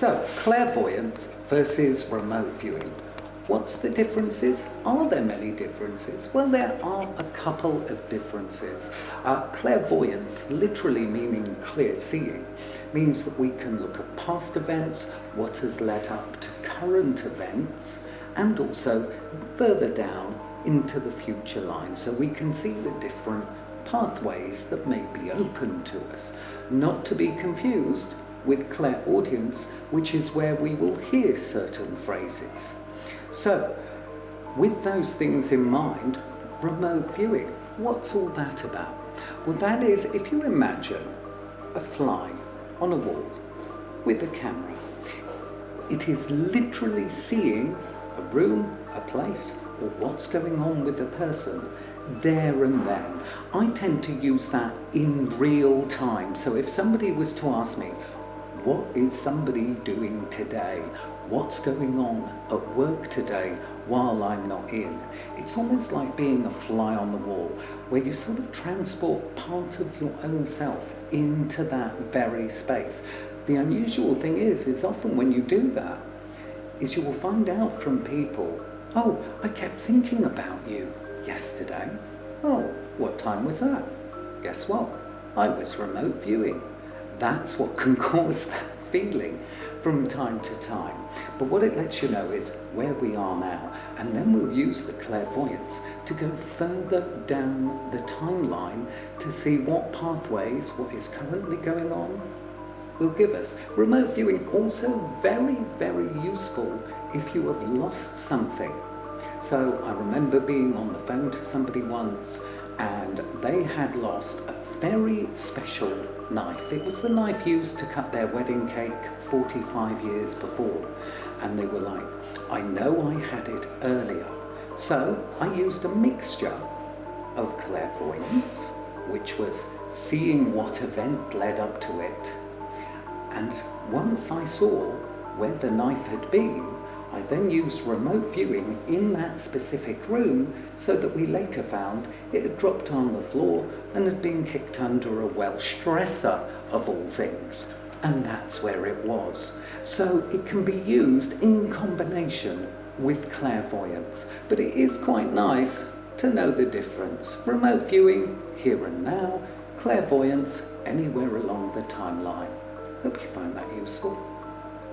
So, clairvoyance versus remote viewing. What's the differences? Are there many differences? Well, there are a couple of differences. Clairvoyance, literally meaning clear seeing, means that we can look at past events, what has led up to current events, and also further down into the future line, so we can see the different pathways that may be open to us. Not to be confused with clairaudience, which is where we will hear certain phrases. So, with those things in mind, remote viewing, what's all that about? Well, that is, if you imagine a fly on a wall with a camera, it is literally seeing a room, a place, or what's going on with a person there and then. I tend to use that in real time. So if somebody was to ask me, what is somebody doing today? What's going on at work today while I'm not in? It's almost like being a fly on the wall, where you sort of transport part of your own self into that very space. The unusual thing is often when you do that, is you will find out from people, oh, I kept thinking about you yesterday. Oh, what time was that? Guess what? I was remote viewing. That's what can cause that feeling from time to time. But what it lets you know is where we are now, and then we'll use the clairvoyance to go further down the timeline to see what pathways, what is currently going on, will give us. Remote viewing also very, very useful if you have lost something. So I remember being on the phone to somebody once, and they had lost a very special knife. It was the knife used to cut their wedding cake 45 years before. And they were like, I know I had it earlier. So I used a mixture of clairvoyance, which was seeing what event led up to it. And once I saw where the knife had been, I then used remote viewing in that specific room, so that we later found it had dropped on the floor and had been kicked under a Welsh dresser of all things. And that's where it was. So it can be used in combination with clairvoyance. But it is quite nice to know the difference. Remote viewing, here and now. Clairvoyance, anywhere along the timeline. Hope you find that useful.